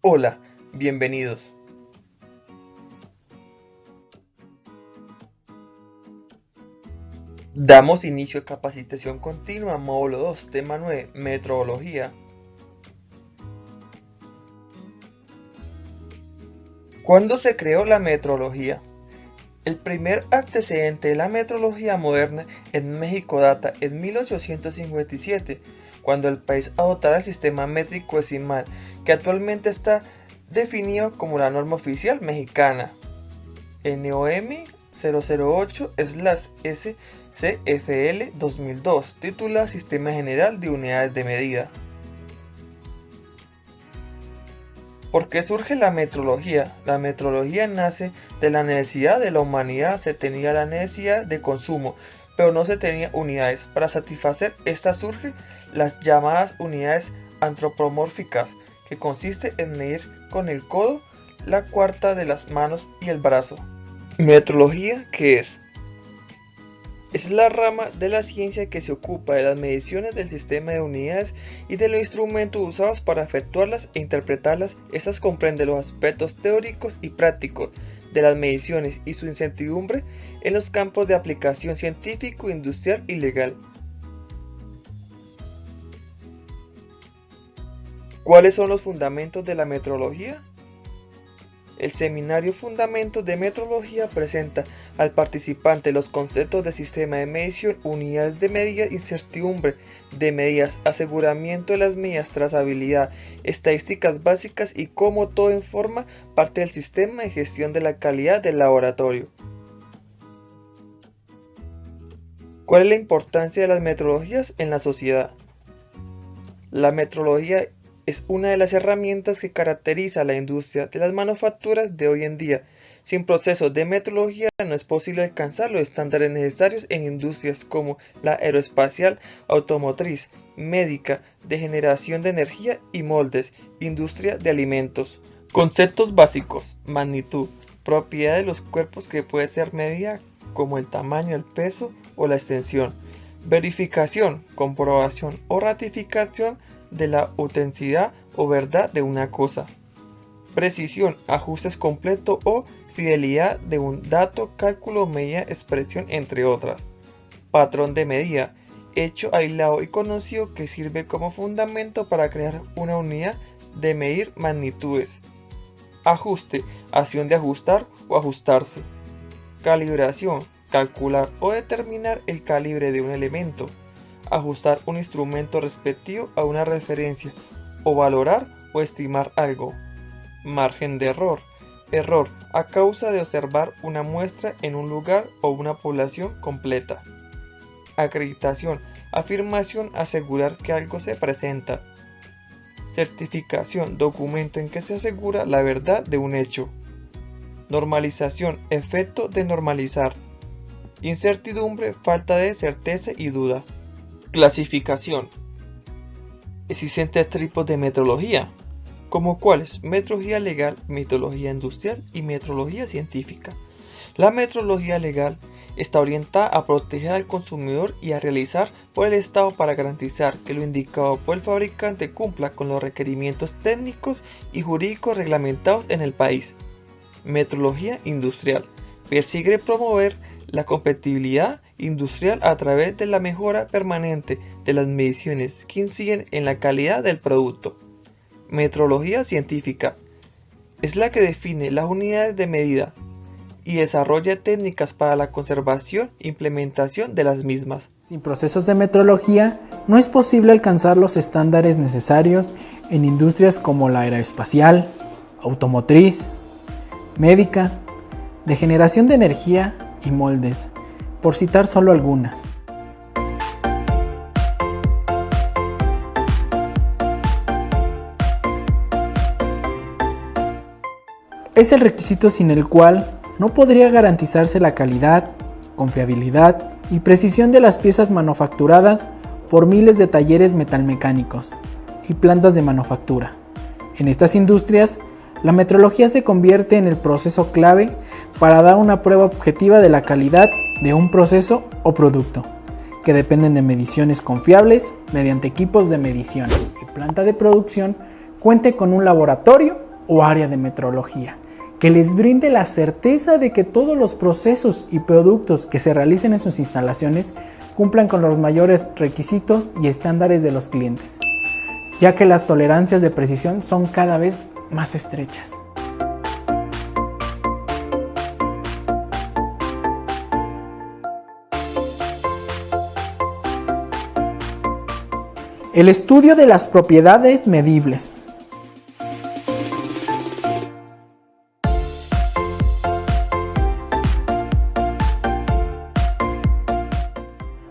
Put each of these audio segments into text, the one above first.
Hola, bienvenidos. Damos inicio a capacitación continua, módulo 2, tema 9, metrología. ¿Cuándo se creó la metrología? El primer antecedente de la metrología moderna en México data en 1857, cuando el país adoptara el sistema métrico decimal, que actualmente está definido como la norma oficial mexicana, NOM 008/SCFL 2002, titulada Sistema General de Unidades de Medida. ¿Por qué surge la metrología? La metrología nace de la necesidad de la humanidad. Se tenía la necesidad de consumo, pero no se tenía unidades. Para satisfacer esta surgen las llamadas unidades antropomórficas, que consiste en medir con el codo, la cuarta de las manos y el brazo. ¿Metrología qué es? Es la rama de la ciencia que se ocupa de las mediciones del sistema de unidades y de los instrumentos usados para efectuarlas e interpretarlas. Estas comprende los aspectos teóricos y prácticos de las mediciones y su incertidumbre en los campos de aplicación científico, industrial y legal. ¿Cuáles son los fundamentos de la metrología? El seminario Fundamentos de Metrología presenta al participante los conceptos de sistema de medición, unidades de medida, incertidumbre de medidas, aseguramiento de las medidas, trazabilidad, estadísticas básicas y cómo todo forma parte del sistema de gestión de la calidad del laboratorio. ¿Cuál es la importancia de las metrologías en la sociedad? La metrología es una de las herramientas que caracteriza a la industria de las manufacturas de hoy en día. Sin procesos de metrología no es posible alcanzar los estándares necesarios en industrias como la aeroespacial, automotriz, médica, de generación de energía y moldes, industria de alimentos. Conceptos básicos: magnitud, propiedad de los cuerpos que puede ser medida como el tamaño, el peso o la extensión. Verificación, comprobación o ratificación de la autenticidad o verdad de una cosa. Precisión, ajustes completo o fidelidad de un dato, cálculo, medida, expresión, entre otras. Patrón de medida, hecho aislado y conocido que sirve como fundamento para crear una unidad de medir magnitudes. Ajuste, acción de ajustar o ajustarse. Calibración, calcular o determinar el calibre de un elemento. Ajustar un instrumento respectivo a una referencia, o valorar o estimar algo. Margen de error, error a causa de observar una muestra en un lugar o una población completa. Acreditación, afirmación, asegurar que algo se presenta. Certificación, documento en que se asegura la verdad de un hecho. Normalización, efecto de normalizar. Incertidumbre, falta de certeza y duda. Clasificación. Existen tres tipos de metrología, como cuáles: metrología legal, metrología industrial y metrología científica. La metrología legal está orientada a proteger al consumidor y a realizar por el Estado para garantizar que lo indicado por el fabricante cumpla con los requerimientos técnicos y jurídicos reglamentados en el país. Metrología industrial persigue promover la competitividad industrial a través de la mejora permanente de las mediciones que inciden en la calidad del producto. Metrología científica es la que define las unidades de medida y desarrolla técnicas para la conservación e implementación de las mismas. Sin procesos de metrología no es posible alcanzar los estándares necesarios en industrias como la aeroespacial, automotriz, médica, de generación de energía y moldes, por citar solo algunas. Es el requisito sin el cual no podría garantizarse la calidad, confiabilidad y precisión de las piezas manufacturadas por miles de talleres metalmecánicos y plantas de manufactura. En estas industrias, la metrología se convierte en el proceso clave para dar una prueba objetiva de la calidad de un proceso o producto, que dependen de mediciones confiables mediante equipos de medición. La planta de producción cuente con un laboratorio o área de metrología, que les brinde la certeza de que todos los procesos y productos que se realicen en sus instalaciones cumplan con los mayores requisitos y estándares de los clientes, ya que las tolerancias de precisión son cada vez más estrechas. El estudio de las propiedades medibles.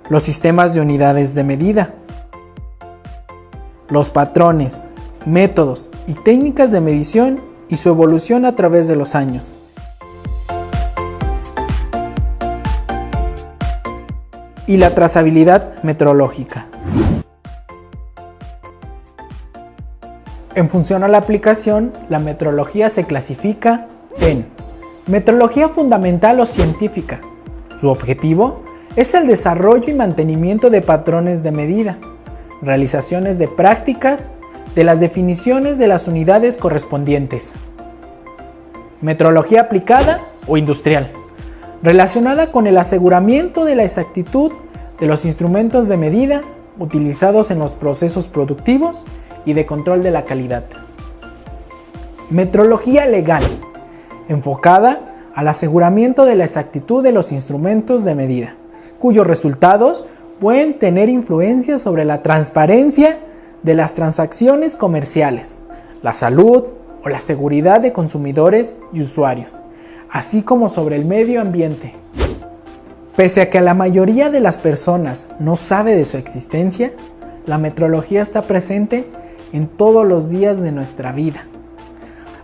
Los sistemas de unidades de medida. Los patrones, métodos y técnicas de medición y su evolución a través de los años. Y la trazabilidad metrológica. En función a la aplicación, la metrología se clasifica en metrología fundamental o científica. Su objetivo es el desarrollo y mantenimiento de patrones de medida, realizaciones de prácticas, de las definiciones de las unidades correspondientes. Metrología aplicada o industrial, relacionada con el aseguramiento de la exactitud de los instrumentos de medida utilizados en los procesos productivos y de control de la calidad. Metrología legal, enfocada al aseguramiento de la exactitud de los instrumentos de medida, cuyos resultados pueden tener influencia sobre la transparencia de las transacciones comerciales, la salud o la seguridad de consumidores y usuarios, así como sobre el medio ambiente. Pese a que la mayoría de las personas no sabe de su existencia, la metrología está presente en todos los días de nuestra vida.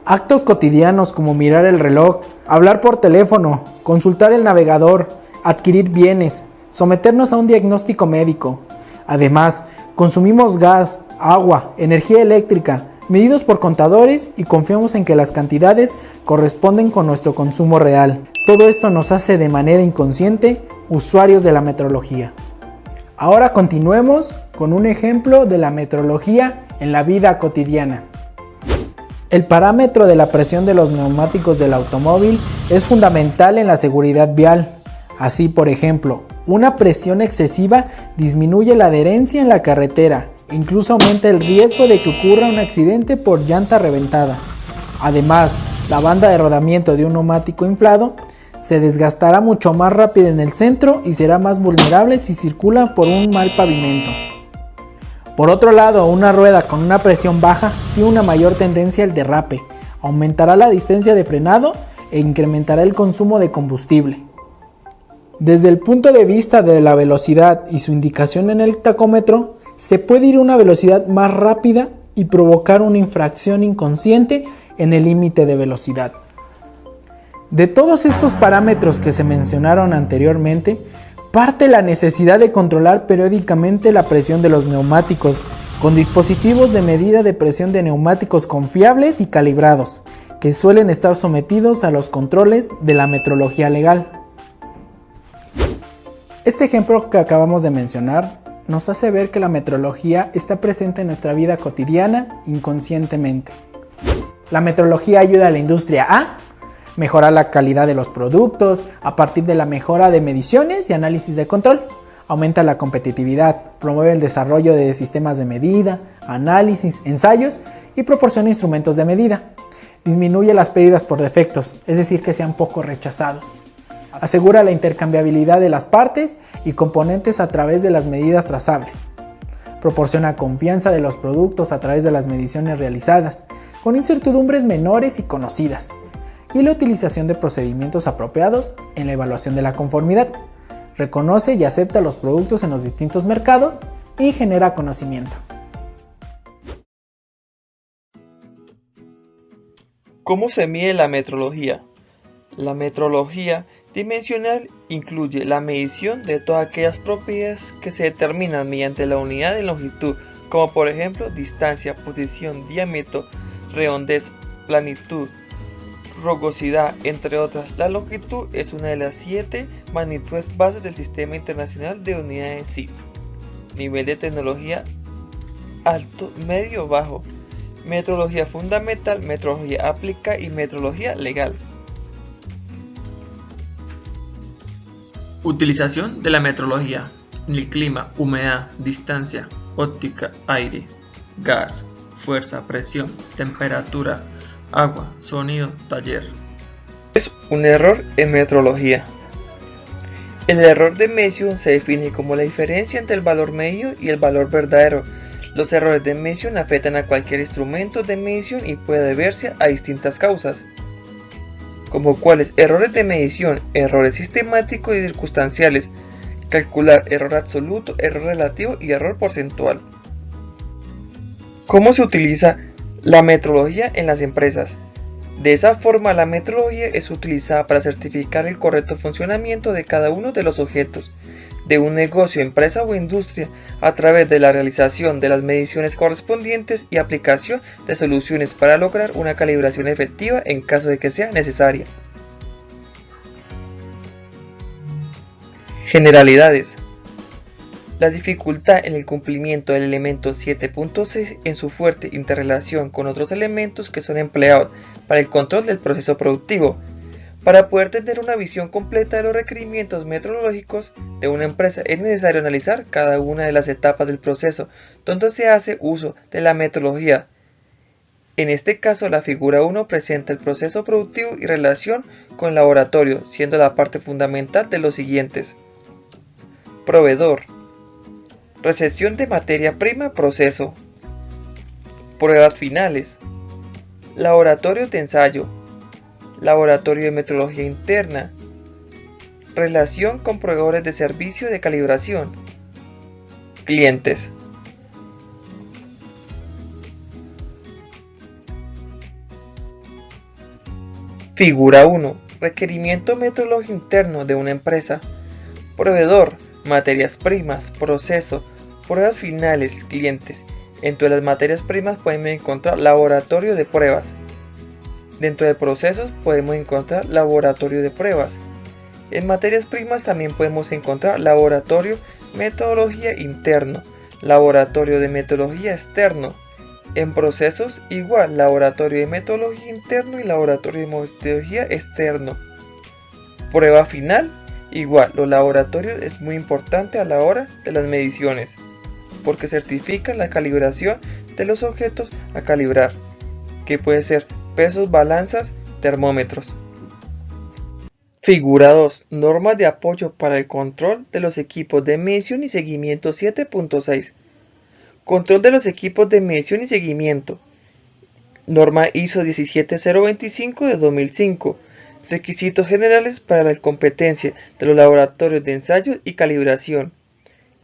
Actos cotidianos como mirar el reloj, hablar por teléfono, consultar el navegador, adquirir bienes, someternos a un diagnóstico médico. Además, consumimos gas, agua, energía eléctrica, medidos por contadores y confiamos en que las cantidades corresponden con nuestro consumo real. Todo esto nos hace de manera inconsciente usuarios de la metrología. Ahora continuemos con un ejemplo de la metrología en la vida cotidiana. El parámetro de la presión de los neumáticos del automóvil es fundamental en la seguridad vial. Así, por ejemplo, una presión excesiva disminuye la adherencia en la carretera, incluso aumenta el riesgo de que ocurra un accidente por llanta reventada. Además, la banda de rodamiento de un neumático inflado se desgastará mucho más rápido en el centro y será más vulnerable si circula por un mal pavimento. Por otro lado, una rueda con una presión baja tiene una mayor tendencia al derrape, aumentará la distancia de frenado e incrementará el consumo de combustible. Desde el punto de vista de la velocidad y su indicación en el tacómetro, se puede ir a una velocidad más rápida y provocar una infracción inconsciente en el límite de velocidad. De todos estos parámetros que se mencionaron anteriormente, parte la necesidad de controlar periódicamente la presión de los neumáticos con dispositivos de medida de presión de neumáticos confiables y calibrados, que suelen estar sometidos a los controles de la metrología legal. Este ejemplo que acabamos de mencionar nos hace ver que la metrología está presente en nuestra vida cotidiana inconscientemente. La metrología ayuda a la industria a mejorar la calidad de los productos a partir de la mejora de mediciones y análisis de control. Aumenta la competitividad, promueve el desarrollo de sistemas de medida, análisis, ensayos y proporciona instrumentos de medida. Disminuye las pérdidas por defectos, es decir, que sean poco rechazados. Asegura la intercambiabilidad de las partes y componentes a través de las medidas trazables. Proporciona confianza de los productos a través de las mediciones realizadas, con incertidumbres menores y conocidas, y la utilización de procedimientos apropiados en la evaluación de la conformidad. Reconoce y acepta los productos en los distintos mercados y genera conocimiento. ¿Cómo se mide la metrología? La metrología dimensional incluye la medición de todas aquellas propiedades que se determinan mediante la unidad de longitud, como por ejemplo distancia, posición, diámetro, redondez, planitud, rugosidad, entre otras. La longitud es una de las 7 magnitudes bases del Sistema Internacional de Unidades SIP. Nivel de tecnología alto, medio, bajo. metrología fundamental, metrología aplicada y metrología legal. Utilización de la metrología en el clima, humedad, distancia, óptica, aire, gas, fuerza, presión, temperatura, agua, sonido, taller. Es un error en metrología. El error de medición se define como la diferencia entre el valor medido y el valor verdadero. Los errores de medición afectan a cualquier instrumento de medición y puede deberse a distintas causas, como cuáles: errores de medición, errores sistemáticos y circunstanciales, calcular error absoluto, error relativo y error porcentual. ¿Cómo se utiliza la metrología en las empresas? De esa forma, la metrología es utilizada para certificar el correcto funcionamiento de cada uno de los objetos de un negocio, empresa o industria a través de la realización de las mediciones correspondientes y aplicación de soluciones para lograr una calibración efectiva en caso de que sea necesaria. Generalidades. La dificultad en el cumplimiento del elemento 7.6 en su fuerte interrelación con otros elementos que son empleados para el control del proceso productivo. Para poder tener una visión completa de los requerimientos metrológicos de una empresa es necesario analizar cada una de las etapas del proceso donde se hace uso de la metrología. En este caso, la figura 1 presenta el proceso productivo y relación con el laboratorio, siendo la parte fundamental de los siguientes: proveedor, recepción de materia prima, proceso, pruebas finales, laboratorios de ensayo, laboratorio de metrología interna, relación con proveedores de servicio de calibración, clientes. Figura 1. Requerimiento metrológico interno de una empresa. Proveedor, materias primas, proceso, pruebas finales, clientes. Dentro de las materias primas podemos encontrar laboratorio de pruebas. Dentro de procesos podemos encontrar laboratorio de pruebas. En materias primas también podemos encontrar laboratorio metodología interno, laboratorio de metodología externo. En procesos igual, laboratorio de metodología interno y laboratorio de metodología externo. Prueba final igual, los laboratorios es muy importante a la hora de las mediciones, porque certifican la calibración de los objetos a calibrar, que puede ser pesos, balanzas, termómetros. Figura 2. Normas de apoyo para el control de los equipos de medición y seguimiento 7.6. Control de los equipos de medición y seguimiento. Norma ISO 17025 de 2005. Requisitos generales para la competencia de los laboratorios de ensayo y calibración.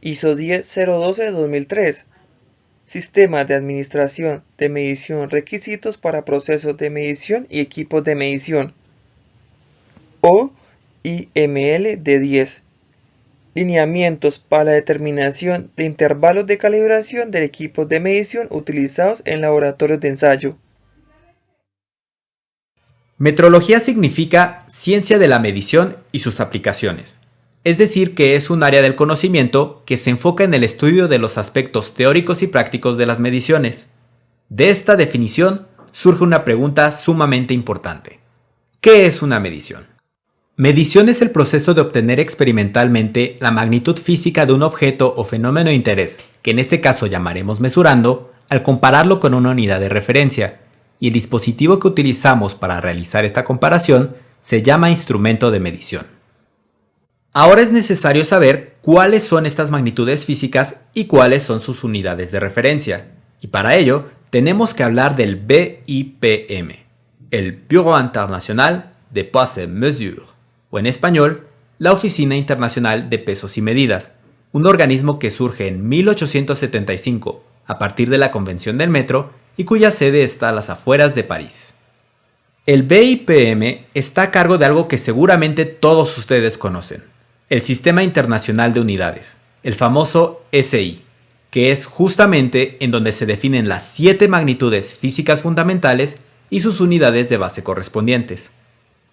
ISO 10012 de 2003. Sistema de administración de medición, requisitos para procesos de medición y equipos de medición. OIML de 10. Lineamientos para la determinación de intervalos de calibración de equipos de medición utilizados en laboratorios de ensayo. Metrología significa ciencia de la medición y sus aplicaciones. Es decir, que es un área del conocimiento que se enfoca en el estudio de los aspectos teóricos y prácticos de las mediciones. De esta definición surge una pregunta sumamente importante. ¿Qué es una medición? Medición es el proceso de obtener experimentalmente la magnitud física de un objeto o fenómeno de interés, que en este caso llamaremos mesurando, al compararlo con una unidad de referencia, y el dispositivo que utilizamos para realizar esta comparación se llama instrumento de medición. Ahora es necesario saber cuáles son estas magnitudes físicas y cuáles son sus unidades de referencia, y para ello tenemos que hablar del BIPM, el Bureau International de Poids et Mesures, o en español, la Oficina Internacional de Pesos y Medidas, un organismo que surge en 1875 a partir de la Convención del Metro y cuya sede está a las afueras de París. El BIPM está a cargo de algo que seguramente todos ustedes conocen, el Sistema Internacional de Unidades, el famoso SI, que es justamente en donde se definen las 7 magnitudes físicas fundamentales y sus unidades de base correspondientes.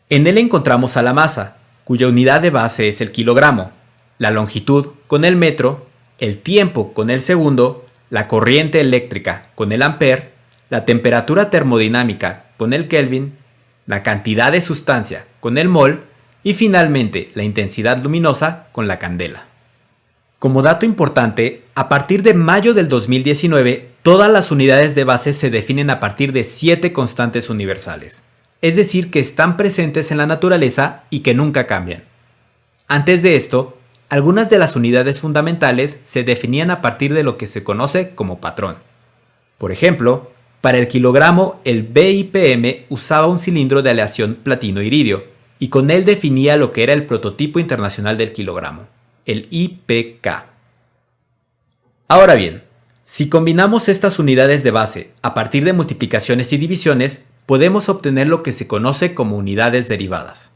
En él encontramos a la masa, cuya unidad de base es el kilogramo, la longitud con el metro, el tiempo con el segundo, la corriente eléctrica con el ampere, la temperatura termodinámica con el Kelvin, la cantidad de sustancia con el mol y finalmente la intensidad luminosa con la candela. Como dato importante, a partir de mayo del 2019, todas las unidades de base se definen a partir de 7 constantes universales, es decir, que están presentes en la naturaleza y que nunca cambian. Antes de esto, algunas de las unidades fundamentales se definían a partir de lo que se conoce como patrón. Por ejemplo, para el kilogramo, el BIPM usaba un cilindro de aleación platino-iridio, y con él definía lo que era el prototipo internacional del kilogramo, el IPK. Ahora bien, si combinamos estas unidades de base a partir de multiplicaciones y divisiones, podemos obtener lo que se conoce como unidades derivadas.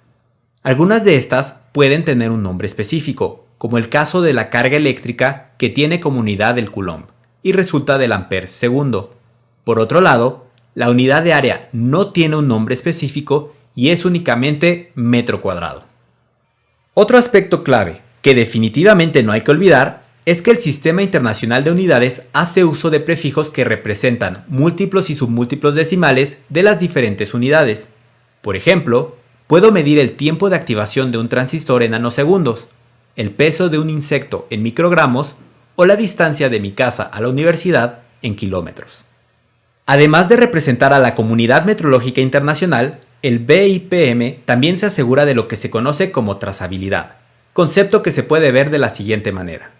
Algunas de estas pueden tener un nombre específico, como el caso de la carga eléctrica que tiene como unidad el coulomb y resulta del ampere segundo. Por otro lado, la unidad de área no tiene un nombre específico y es únicamente metro cuadrado. Otro aspecto clave que definitivamente no hay que olvidar es que el Sistema Internacional de Unidades hace uso de prefijos que representan múltiplos y submúltiplos decimales de las diferentes unidades. Por ejemplo, puedo medir el tiempo de activación de un transistor en nanosegundos, el peso de un insecto en microgramos o la distancia de mi casa a la universidad en kilómetros. Además de representar a la Comunidad Metrológica Internacional, el BIPM también se asegura de lo que se conoce como trazabilidad, concepto que se puede ver de la siguiente manera.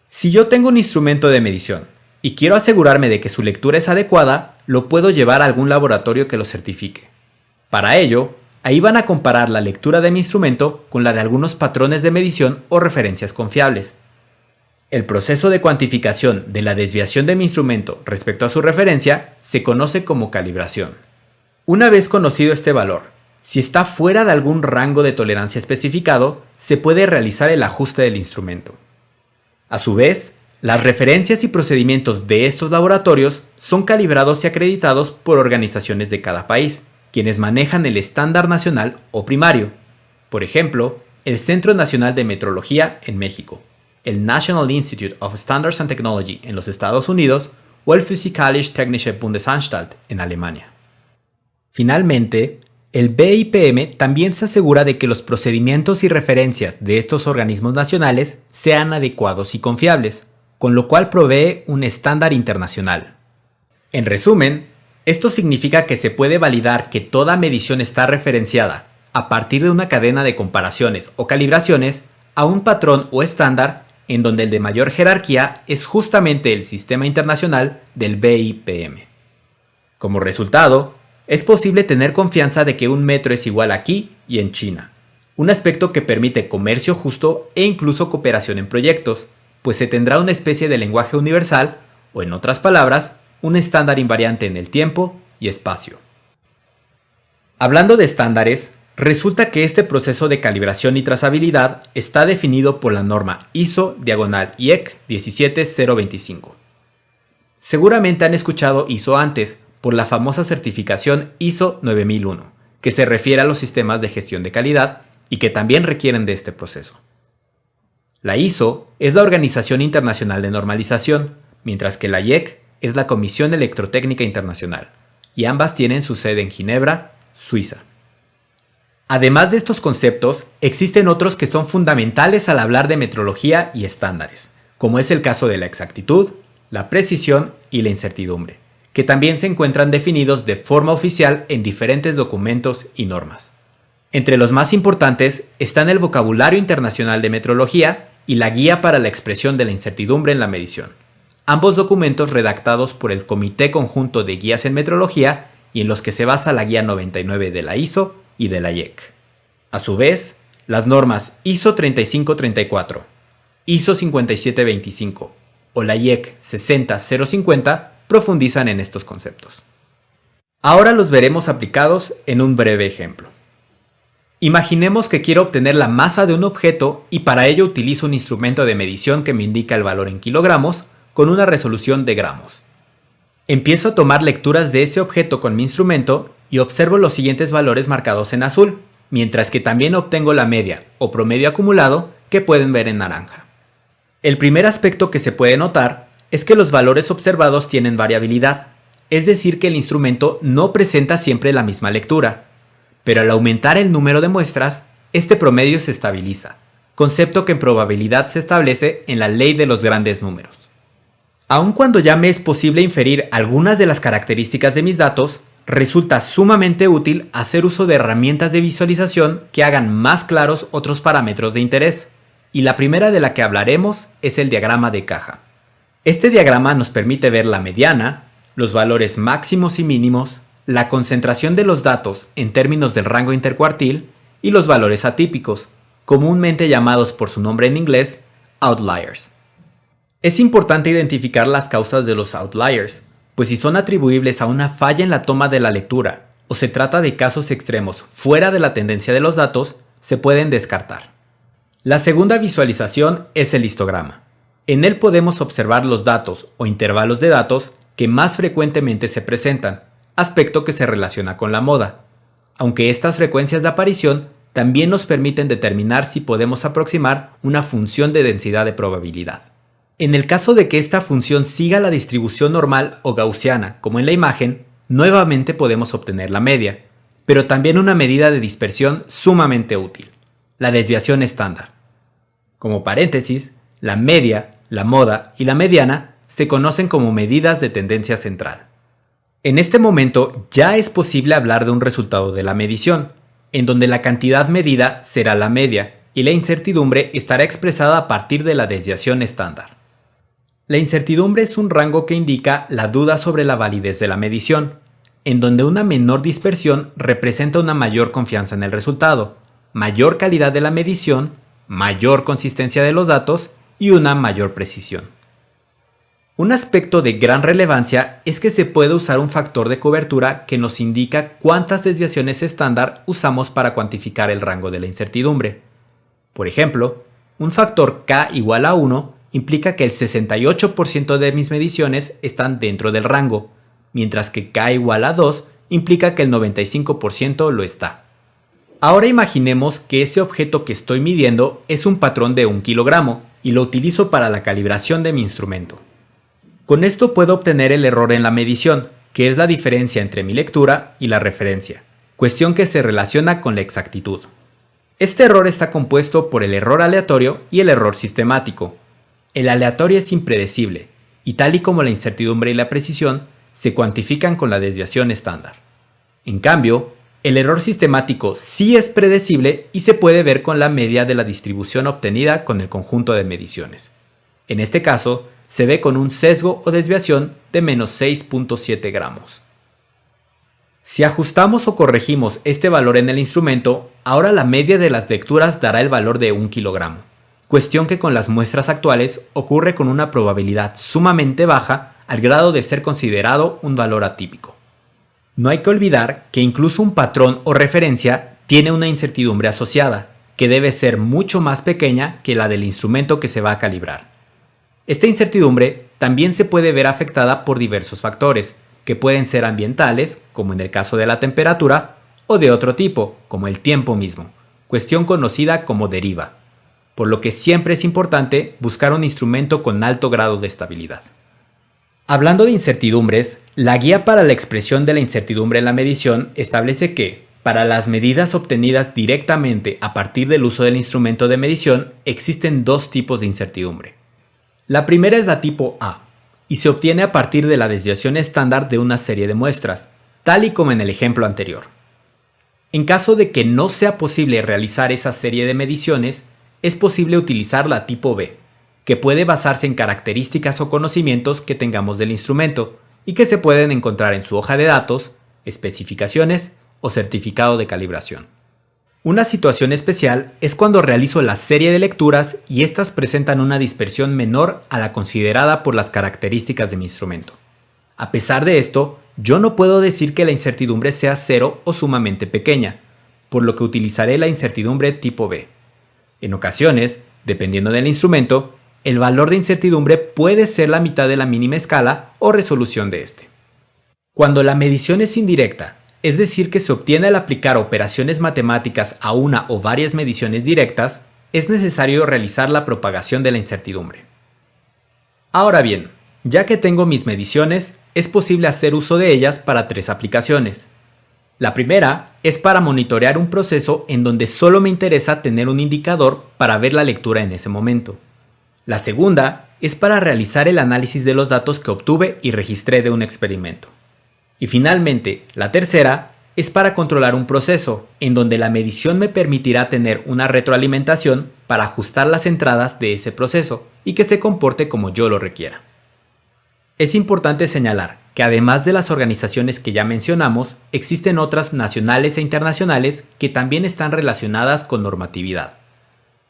Si yo tengo un instrumento de medición y quiero asegurarme de que su lectura es adecuada, lo puedo llevar a algún laboratorio que lo certifique. Para ello, ahí van a comparar la lectura de mi instrumento con la de algunos patrones de medición o referencias confiables. El proceso de cuantificación de la desviación de mi instrumento respecto a su referencia se conoce como calibración. Una vez conocido este valor, si está fuera de algún rango de tolerancia especificado, se puede realizar el ajuste del instrumento. A su vez, las referencias y procedimientos de estos laboratorios son calibrados y acreditados por organizaciones de cada país, quienes manejan el estándar nacional o primario. Por ejemplo, el Centro Nacional de Metrología en México, el National Institute of Standards and Technology en los Estados Unidos o el Physikalische Technische Bundesanstalt en Alemania. Finalmente, el BIPM también se asegura de que los procedimientos y referencias de estos organismos nacionales sean adecuados y confiables, con lo cual provee un estándar internacional. En resumen, esto significa que se puede validar que toda medición está referenciada, a partir de una cadena de comparaciones o calibraciones, a un patrón o estándar en donde el de mayor jerarquía es justamente el sistema internacional del BIPM. Como resultado, es posible tener confianza de que un metro es igual aquí y en China, un aspecto que permite comercio justo e incluso cooperación en proyectos, pues se tendrá una especie de lenguaje universal, o en otras palabras, un estándar invariante en el tiempo y espacio. Hablando de estándares, resulta que este proceso de calibración y trazabilidad está definido por la norma ISO/IEC 17025. Seguramente han escuchado ISO antes, por la famosa certificación ISO 9001, que se refiere a los sistemas de gestión de calidad y que también requieren de este proceso. La ISO es la Organización Internacional de Normalización, mientras que la IEC es la Comisión Electrotécnica Internacional, y ambas tienen su sede en Ginebra, Suiza. Además de estos conceptos, existen otros que son fundamentales al hablar de metrología y estándares, como es el caso de la exactitud, la precisión y la incertidumbre, que también se encuentran definidos de forma oficial en diferentes documentos y normas. Entre los más importantes están el Vocabulario Internacional de Metrología y la Guía para la Expresión de la Incertidumbre en la Medición, ambos documentos redactados por el Comité Conjunto de Guías en Metrología y en los que se basa la Guía 99 de la ISO y de la IEC. A su vez, las normas ISO 3534, ISO 5725 o la IEC 60050 profundizan en estos conceptos. Ahora los veremos aplicados en un breve ejemplo. Imaginemos que quiero obtener la masa de un objeto y para ello utilizo un instrumento de medición que me indica el valor en kilogramos con una resolución de gramos. Empiezo a tomar lecturas de ese objeto con mi instrumento y observo los siguientes valores marcados en azul, mientras que también obtengo la media o promedio acumulado que pueden ver en naranja. El primer aspecto que se puede notar es que los valores observados tienen variabilidad. es decir que el instrumento no presenta siempre la misma lectura, pero al aumentar el número de muestras, este promedio se estabiliza, concepto que en probabilidad se establece en la ley de los grandes números. Aun cuando ya me es posible inferir algunas de las características de mis datos, resulta sumamente útil hacer uso de herramientas de visualización que hagan más claros otros parámetros de interés, y la primera de la que hablaremos es el diagrama de caja. Este diagrama nos permite ver la mediana, los valores máximos y mínimos, la concentración de los datos en términos del rango intercuartil y los valores atípicos, comúnmente llamados por su nombre en inglés, outliers. Es importante identificar las causas de los outliers, pues si son atribuibles a una falla en la toma de la lectura o se trata de casos extremos fuera de la tendencia de los datos, se pueden descartar. La segunda visualización es el histograma. En él podemos observar los datos o intervalos de datos que más frecuentemente se presentan, aspecto que se relaciona con la moda, aunque estas frecuencias de aparición también nos permiten determinar si podemos aproximar una función de densidad de probabilidad. En el caso de que esta función siga la distribución normal o gaussiana, como en la imagen, nuevamente podemos obtener la media, pero también una medida de dispersión sumamente útil, la desviación estándar. Como paréntesis, la media, la moda y la mediana se conocen como medidas de tendencia central. En este momento ya es posible hablar de un resultado de la medición, en donde la cantidad medida será la media y la incertidumbre estará expresada a partir de la desviación estándar. La incertidumbre es un rango que indica la duda sobre la validez de la medición, en donde una menor dispersión representa una mayor confianza en el resultado, mayor calidad de la medición, mayor consistencia de los datos y una mayor precisión. Un aspecto de gran relevancia es que se puede usar un factor de cobertura que nos indica cuántas desviaciones estándar usamos para cuantificar el rango de la incertidumbre. Por ejemplo, un factor k igual a 1 implica que el 68% de mis mediciones están dentro del rango, mientras que k igual a 2 implica que el 95% lo está. Ahora imaginemos que ese objeto que estoy midiendo es un patrón de 1 kilogramo y lo utilizo para la calibración de mi instrumento. Con esto puedo obtener el error en la medición, que es la diferencia entre mi lectura y la referencia, cuestión que se relaciona con la exactitud. Este error está compuesto por el error aleatorio y el error sistemático. El aleatorio es impredecible, y tal y como la incertidumbre y la precisión, se cuantifican con la desviación estándar. En cambio, el error sistemático sí es predecible y se puede ver con la media de la distribución obtenida con el conjunto de mediciones. En este caso, se ve con un sesgo o desviación de menos 6.7 gramos. Si ajustamos o corregimos este valor en el instrumento, ahora la media de las lecturas dará el valor de 1 kilogramo, cuestión que con las muestras actuales ocurre con una probabilidad sumamente baja al grado de ser considerado un valor atípico. No hay que olvidar que incluso un patrón o referencia tiene una incertidumbre asociada, que debe ser mucho más pequeña que la del instrumento que se va a calibrar. Esta incertidumbre también se puede ver afectada por diversos factores, que pueden ser ambientales, como en el caso de la temperatura, o de otro tipo, como el tiempo mismo, cuestión conocida como deriva, por lo que siempre es importante buscar un instrumento con alto grado de estabilidad. Hablando de incertidumbres, la guía para la expresión de la incertidumbre en la medición establece que, para las medidas obtenidas directamente a partir del uso del instrumento de medición, existen dos tipos de incertidumbre. La primera es la tipo A, y se obtiene a partir de la desviación estándar de una serie de muestras, tal y como en el ejemplo anterior. En caso de que no sea posible realizar esa serie de mediciones, es posible utilizar la tipo B, que puede basarse en características o conocimientos que tengamos del instrumento y que se pueden encontrar en su hoja de datos, especificaciones o certificado de calibración. Una situación especial es cuando realizo la serie de lecturas y estas presentan una dispersión menor a la considerada por las características de mi instrumento. A pesar de esto, yo no puedo decir que la incertidumbre sea cero o sumamente pequeña, por lo que utilizaré la incertidumbre tipo B. En ocasiones, dependiendo del instrumento, el valor de incertidumbre puede ser la mitad de la mínima escala o resolución de este. Cuando la medición es indirecta, es decir que se obtiene al aplicar operaciones matemáticas a una o varias mediciones directas, es necesario realizar la propagación de la incertidumbre. Ahora bien, Ya que tengo mis mediciones, es posible hacer uso de ellas para 3 aplicaciones. La primera es para monitorear un proceso en donde solo me interesa tener un indicador para ver la lectura en ese momento. La segunda es para realizar el análisis de los datos que obtuve y registré de un experimento. Y finalmente, la tercera es para controlar un proceso, en donde la medición me permitirá tener una retroalimentación para ajustar las entradas de ese proceso y que se comporte como yo lo requiera. Es importante señalar que además de las organizaciones que ya mencionamos, existen otras nacionales e internacionales que también están relacionadas con normatividad.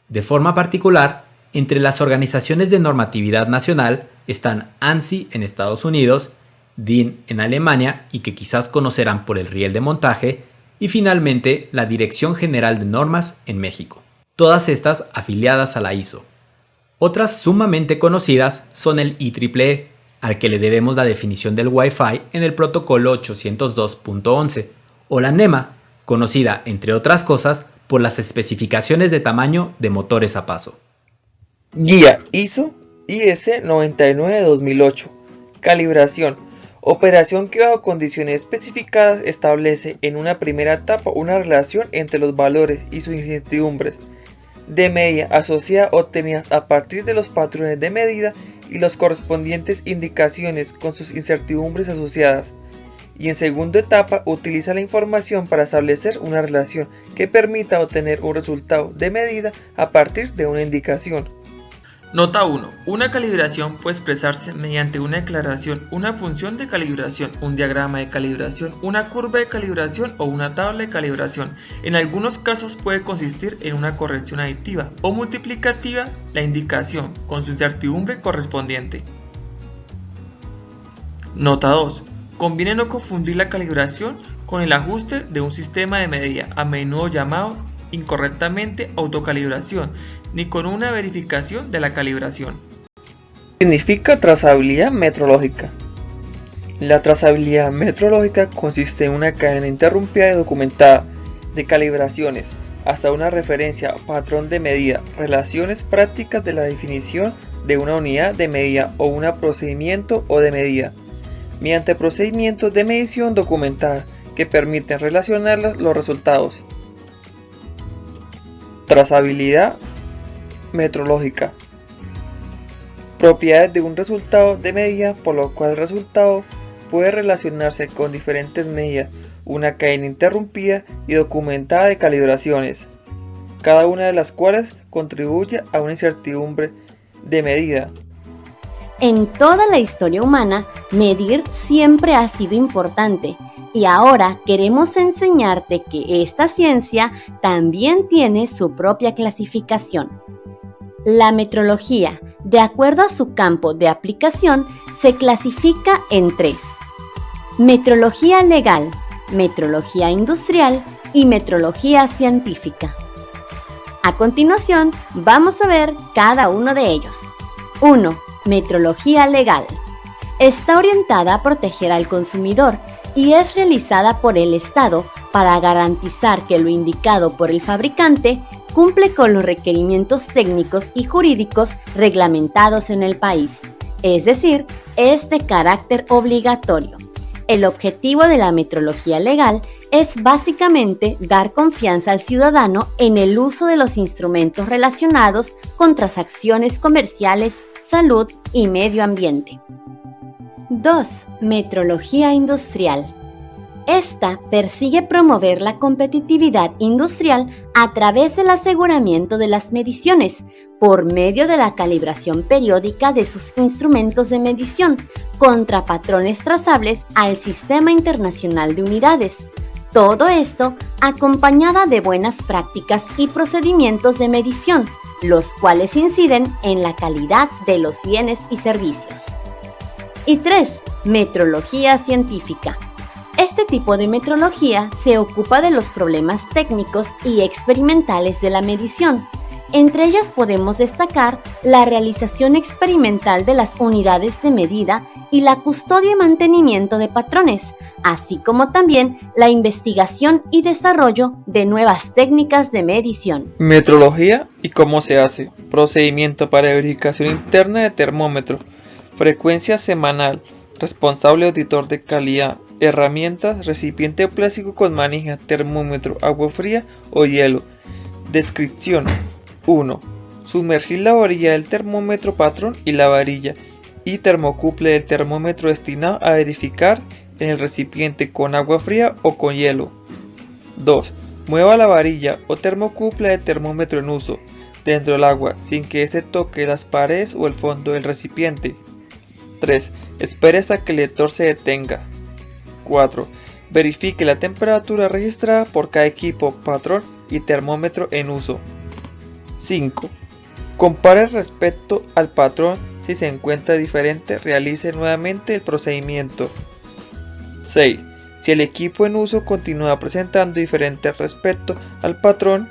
De forma particular, entre las organizaciones de normatividad nacional están ANSI en Estados Unidos, DIN en Alemania y que quizás conocerán por el riel de montaje, y finalmente la Dirección General de Normas en México, todas estas afiliadas a la ISO. Otras sumamente conocidas son el IEEE, al que le debemos la definición del Wi-Fi en el protocolo 802.11, o la NEMA, conocida, entre otras cosas, por las especificaciones de tamaño de motores a paso. Guía ISO IS 99-2008. Calibración. Operación que bajo condiciones especificadas establece en una primera etapa una relación entre los valores y sus incertidumbres de medida asociada obtenidas a partir de los patrones de medida y las correspondientes indicaciones con sus incertidumbres asociadas. Y en segunda etapa utiliza la información para establecer una relación que permita obtener un resultado de medida a partir de una indicación. Nota 1. Una calibración puede expresarse mediante una declaración, una función de calibración, un diagrama de calibración, una curva de calibración o una tabla de calibración. En algunos casos puede consistir en una corrección aditiva o multiplicativa la indicación con su incertidumbre correspondiente. Nota 2. Conviene no confundir la calibración con el ajuste de un sistema de medida, a menudo llamado incorrectamente autocalibración, ni con una verificación de la calibración. Significa trazabilidad metrológica. La trazabilidad metrológica consiste en una cadena interrumpida y documentada de calibraciones hasta una referencia o patrón de medida, relaciones prácticas de la definición de una unidad de medida o un procedimiento o de medida, mediante procedimientos de medición documentada que permiten relacionar los resultados. Trazabilidad metrológica. Propiedades de un resultado de medida por lo cual el resultado puede relacionarse con diferentes medidas, una cadena interrumpida y documentada de calibraciones, cada una de las cuales contribuye a una incertidumbre de medida. En toda la historia humana, medir siempre ha sido importante. Y ahora queremos enseñarte que esta ciencia también tiene su propia clasificación. La metrología, de acuerdo a su campo de aplicación, se clasifica en 3: metrología legal, metrología industrial y metrología científica. A continuación, vamos a ver cada uno de ellos. 1. Metrología legal. Está orientada a proteger al consumidor y es realizada por el Estado para garantizar que lo indicado por el fabricante cumple con los requerimientos técnicos y jurídicos reglamentados en el país, es decir, es de carácter obligatorio. El objetivo de la metrología legal es básicamente dar confianza al ciudadano en el uso de los instrumentos relacionados con transacciones comerciales, salud y medio ambiente. 2. Metrología industrial. Esta persigue promover la competitividad industrial a través del aseguramiento de las mediciones por medio de la calibración periódica de sus instrumentos de medición contra patrones trazables al Sistema Internacional de Unidades. Todo esto acompañada de buenas prácticas y procedimientos de medición, los cuales inciden en la calidad de los bienes y servicios. Y 3. Metrología científica. Este tipo de metrología se ocupa de los problemas técnicos y experimentales de la medición. Entre ellas podemos destacar la realización experimental de las unidades de medida y la custodia y mantenimiento de patrones, así como también la investigación y desarrollo de nuevas técnicas de medición. Metrología y cómo se hace. Procedimiento para verificación interna de termómetro. Frecuencia semanal. Responsable auditor de calidad. Herramientas, recipiente plástico con manija, termómetro, agua fría o hielo. Descripción. 1. Sumergir la varilla del termómetro patrón y la varilla y termocuple del termómetro destinado a verificar en el recipiente con agua fría o con hielo. 2. Mueva la varilla o termocuple del termómetro en uso dentro del agua sin que éste toque las paredes o el fondo del recipiente. 3. Espere hasta que el lector se detenga. 4. Verifique la temperatura registrada por cada equipo, patrón y termómetro en uso. 5. Compare respecto al patrón. Si se encuentra diferente, realice nuevamente el procedimiento. 6. Si el equipo en uso continúa presentando diferente respecto al patrón.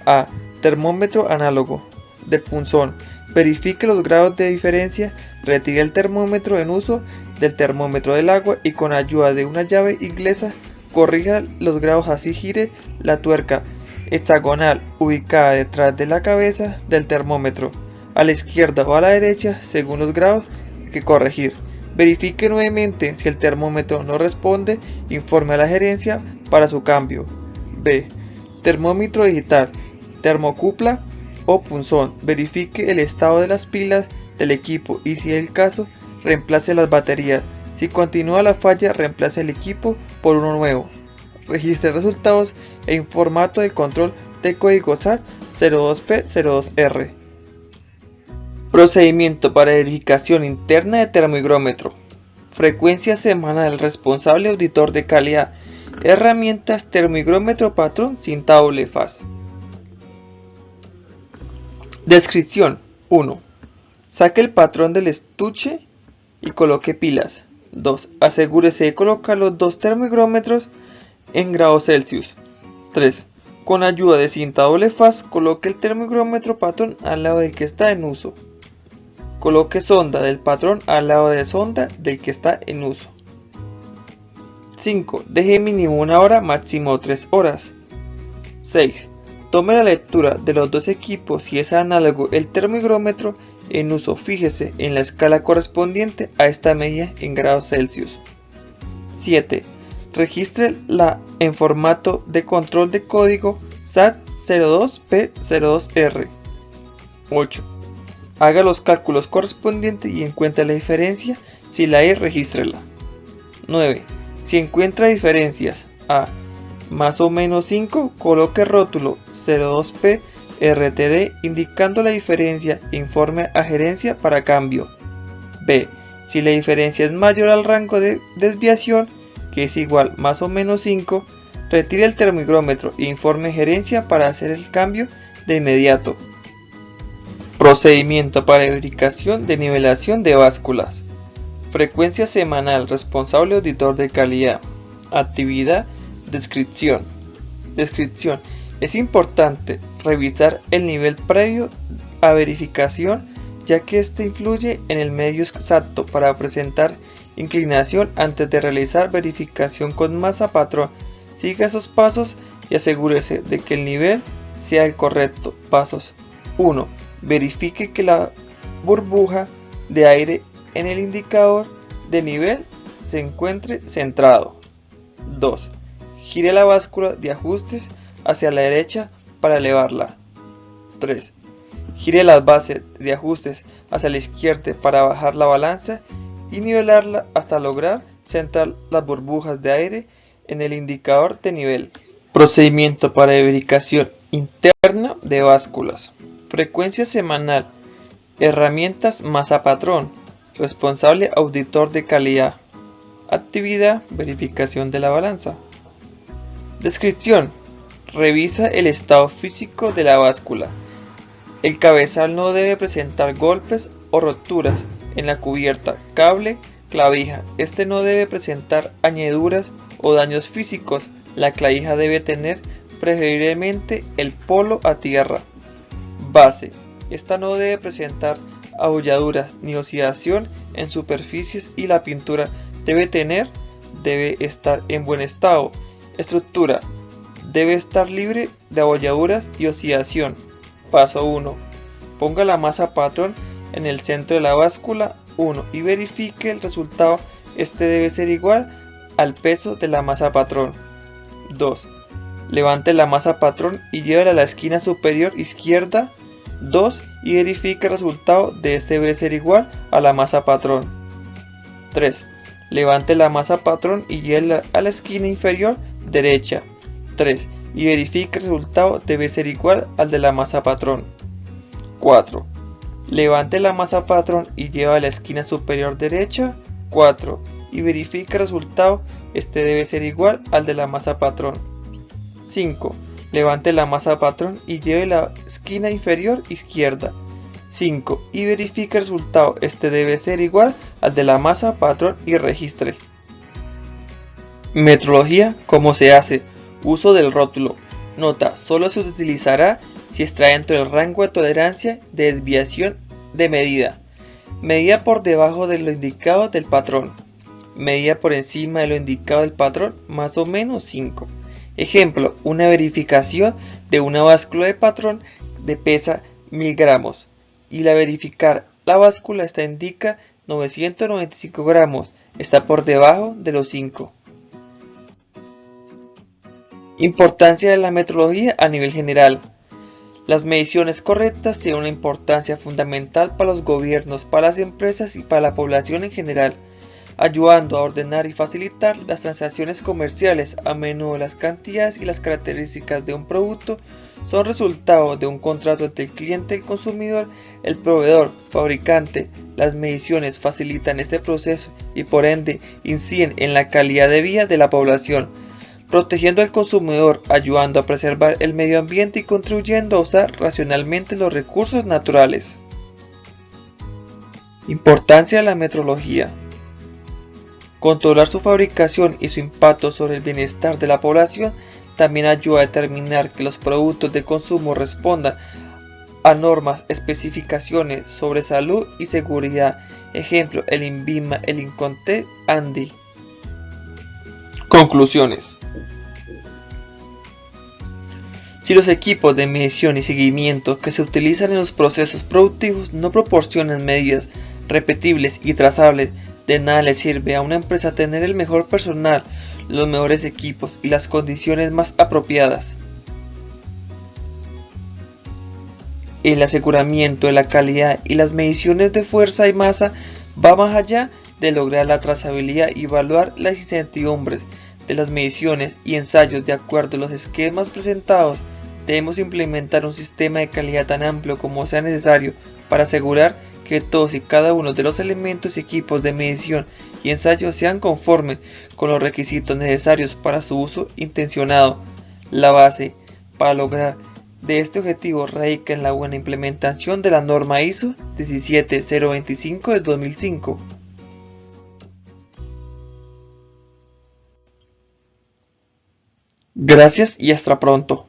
A. Termómetro análogo de punzón. Verifique los grados de diferencia. Retire el termómetro en uso del termómetro del agua y con ayuda de una llave inglesa corrija los grados, así gire la tuerca hexagonal ubicada detrás de la cabeza del termómetro, a la izquierda o a la derecha según los grados que corregir. Verifique nuevamente. Si el termómetro no responde, informe a la gerencia para su cambio. B. Termómetro digital, termocupla o punzón. Verifique el estado de las pilas del equipo y, si es el caso, reemplace las baterías. Si continúa la falla, reemplace el equipo por uno nuevo. Registre resultados en formato de control de código SAT 02P02R. Procedimiento para verificación interna de termohigrómetro. Frecuencia semanal. Responsable auditor de calidad. Herramientas: termohigrómetro patrón sin doble faz. Descripción. 1. Saque el patrón del estuche y coloque pilas. 2. Asegúrese de colocar los dos termohigrómetros en grados Celsius. 3. Con ayuda de cinta doble faz, coloque el termohigrómetro patrón al lado del que está en uso. Coloque sonda del patrón al lado de sonda del que está en uso. 5. Deje mínimo 1 hora, máximo 3 horas. 6. Tome la lectura de los dos equipos. Si es análogo el termohigrómetro en uso, fíjese en la escala correspondiente a esta medida en grados Celsius. 7. Registre en formato de control de código SAT 02P02R. 8. Haga los cálculos correspondientes y encuentre la diferencia. Si la hay, regístrela. 9. Si encuentra diferencias a más o menos 5, coloque rótulo 02P RTD indicando la diferencia e informe a gerencia para cambio. B. Si la diferencia es mayor al rango de desviación, que es igual más o menos 5, retire el termohigrómetro e informe a gerencia para hacer el cambio de inmediato. Procedimiento para verificación de nivelación de básculas. Frecuencia semanal. Responsable auditor de calidad. Actividad. Descripción. Descripción. Es importante revisar el nivel previo a verificación, ya que este influye en el medio exacto para presentar inclinación antes de realizar verificación con masa patrón. Siga esos pasos y asegúrese de que el nivel sea el correcto. Pasos. 1. Verifique que la burbuja de aire en el indicador de nivel se encuentre centrado. 2. Gire la báscula de ajustes hacia la derecha para elevarla. 3. Gire las bases de ajustes hacia la izquierda para bajar la balanza y nivelarla hasta lograr centrar las burbujas de aire en el indicador de nivel. Procedimiento para verificación interna de básculas. Frecuencia semanal. Herramientas: masa patrón. Responsable auditor de calidad. Actividad: verificación de la balanza. Descripción. Revisa el estado físico de la báscula. El cabezal no debe presentar golpes o roturas en la cubierta, cable, clavija. Este no debe presentar añadiduras o daños físicos. La clavija debe tener preferiblemente el polo a tierra. Base. Esta no debe presentar abolladuras ni oxidación en superficies y la pintura debe estar en buen estado. Estructura. Debe estar libre de abolladuras y oxidación. Paso 1. Ponga la masa patrón en el centro de la báscula 1 y verifique el resultado. Este debe ser igual al peso de la masa patrón. 2. Levante la masa patrón y llévela a la esquina superior izquierda 2 y verifique el resultado. De este debe ser igual a la masa patrón. 3. Levante la masa patrón y llévela a la esquina inferior derecha 3 y verifique el resultado. Debe ser igual al de la masa patrón. 4. Levante la masa patrón y lleva a la esquina superior derecha 4 y verifique el resultado. Este debe ser igual al de la masa patrón. 5. Levante la masa patrón y lleve la esquina inferior izquierda 5 y verifique el resultado. Este debe ser igual al de la masa patrón y registre. Metrología. ¿Cómo se hace? Uso del rótulo. Nota: solo se utilizará si está dentro del rango de tolerancia de desviación de medida. Medida por debajo de lo indicado del patrón. Medida por encima de lo indicado del patrón, más o menos 5. Ejemplo: una verificación de una báscula de patrón de pesa 1000 gramos y la verificar la báscula esta indica 995 gramos, está por debajo de los 5. Importancia de la metrología a nivel general. Las mediciones correctas tienen una importancia fundamental para los gobiernos, para las empresas y para la población en general, ayudando a ordenar y facilitar las transacciones comerciales. A menudo las cantidades y las características de un producto son resultado de un contrato entre el cliente y el consumidor, el proveedor, fabricante. Las mediciones facilitan este proceso y por ende inciden en la calidad de vida de la población, protegiendo al consumidor, ayudando a preservar el medio ambiente y contribuyendo a usar racionalmente los recursos naturales. Importancia de la metrología. Controlar su fabricación y su impacto sobre el bienestar de la población también ayuda a determinar que los productos de consumo respondan a normas, especificaciones sobre salud y seguridad. Ejemplo: el INVIMA, el INCONTEC, ANDI. Conclusiones. Si los equipos de medición y seguimiento que se utilizan en los procesos productivos no proporcionan medidas repetibles y trazables, de nada le sirve a una empresa tener el mejor personal, los mejores equipos y las condiciones más apropiadas. El aseguramiento de la calidad y las mediciones de fuerza y masa va más allá de lograr la trazabilidad y evaluar las incertidumbres de las mediciones y ensayos. De acuerdo a los esquemas presentados, debemos implementar un sistema de calidad tan amplio como sea necesario para asegurar que todos y cada uno de los elementos y equipos de medición y ensayo sean conformes con los requisitos necesarios para su uso intencionado. La base para lograr de este objetivo radica en la buena implementación de la norma ISO 17025 de 2005. Gracias y hasta pronto.